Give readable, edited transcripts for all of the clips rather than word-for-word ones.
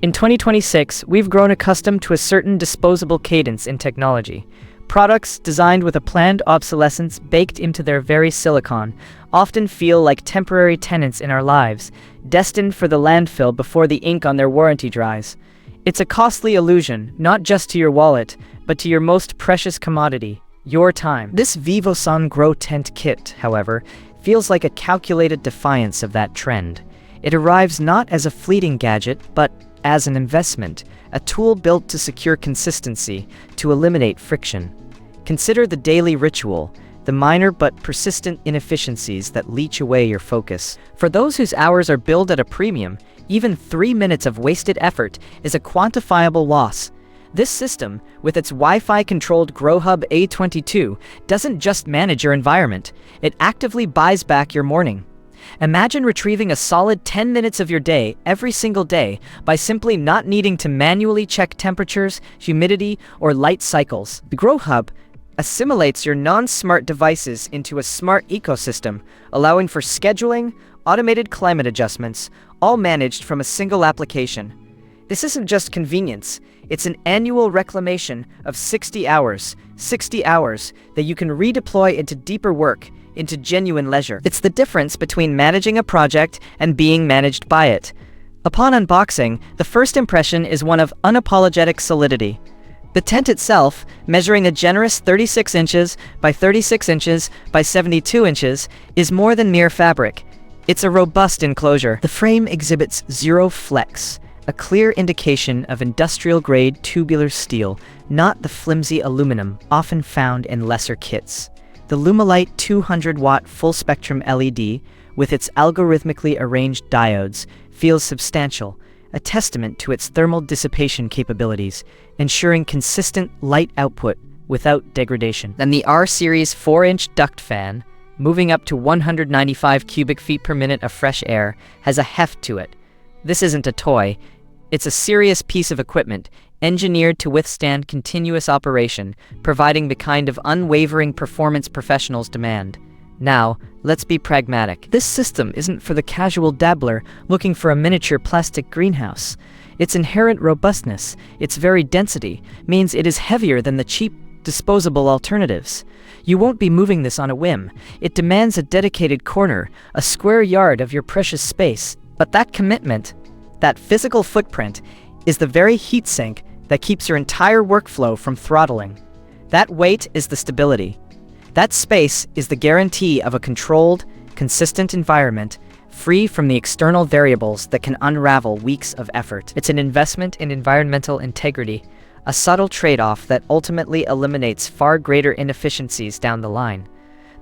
In 2026, we've grown accustomed to a certain disposable cadence in technology. Products designed with a planned obsolescence baked into their very silicon often feel like temporary tenants in our lives, destined for the landfill before the ink on their warranty dries. It's a costly illusion, not just to your wallet, but to your most precious commodity, your time. This VIVOSUN Grow Tent Kit, however, feels like a calculated defiance of that trend. It arrives not as a fleeting gadget, but as an investment, a tool built to secure consistency, to eliminate friction. Consider the daily ritual, the minor but persistent inefficiencies that leech away your focus. For those whose hours are billed at a premium, even 3 minutes of wasted effort is a quantifiable loss. This system, with its Wi-Fi-controlled GrowHub A22, doesn't just manage your environment, it actively buys back your morning. Imagine retrieving a solid 10 minutes of your day every single day by simply not needing to manually check temperatures, humidity, or light cycles. The GrowHub assimilates your non-smart devices into a smart ecosystem, allowing for scheduling, automated climate adjustments, all managed from a single application. This isn't just convenience, it's an annual reclamation of 60 hours that you can redeploy into deeper work, into genuine leisure. It's the difference between managing a project and being managed by it. Upon unboxing, the first impression is one of unapologetic solidity. The tent itself, measuring a generous 36 inches by 36 inches by 72 inches, is more than mere fabric. It's a robust enclosure. The frame exhibits zero flex, a clear indication of industrial-grade tubular steel, not the flimsy aluminum often found in lesser kits. The Lumilite 200-watt full-spectrum LED, with its algorithmically arranged diodes, feels substantial, a testament to its thermal dissipation capabilities, ensuring consistent light output without degradation. Then the R-Series 4-inch duct fan, moving up to 195 cubic feet per minute of fresh air, has a heft to it. This isn't a toy, it's a serious piece of equipment, engineered to withstand continuous operation, providing the kind of unwavering performance professionals demand. Now, let's be pragmatic. This system isn't for the casual dabbler looking for a miniature plastic greenhouse. Its inherent robustness, its very density, means it is heavier than the cheap, disposable alternatives. You won't be moving this on a whim. It demands a dedicated corner, a square yard of your precious space. But that commitment, that physical footprint, is the very heat sink that keeps your entire workflow from throttling. That weight is the stability. That space is the guarantee of a controlled, consistent environment, free from the external variables that can unravel weeks of effort. It's an investment in environmental integrity, a subtle trade-off that ultimately eliminates far greater inefficiencies down the line.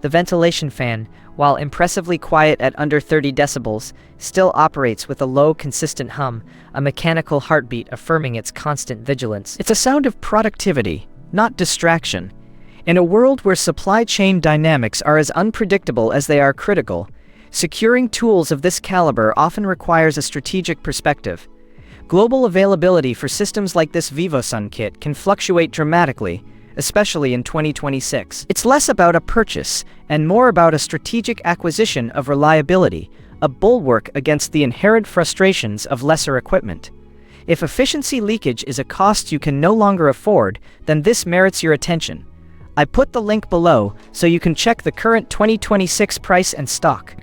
The ventilation fan, while impressively quiet at under 30 decibels, still operates with a low, consistent hum, a mechanical heartbeat affirming its constant vigilance. It's a sound of productivity, not distraction. In a world where supply chain dynamics are as unpredictable as they are critical, securing tools of this caliber often requires a strategic perspective. Global availability for systems like this VIVOSUN kit can fluctuate dramatically, especially in 2026. It's less about a purchase and more about a strategic acquisition of reliability, a bulwark against the inherent frustrations of lesser equipment. If efficiency leakage is a cost you can no longer afford, then this merits your attention. I put the link below so you can check the current 2026 price and stock.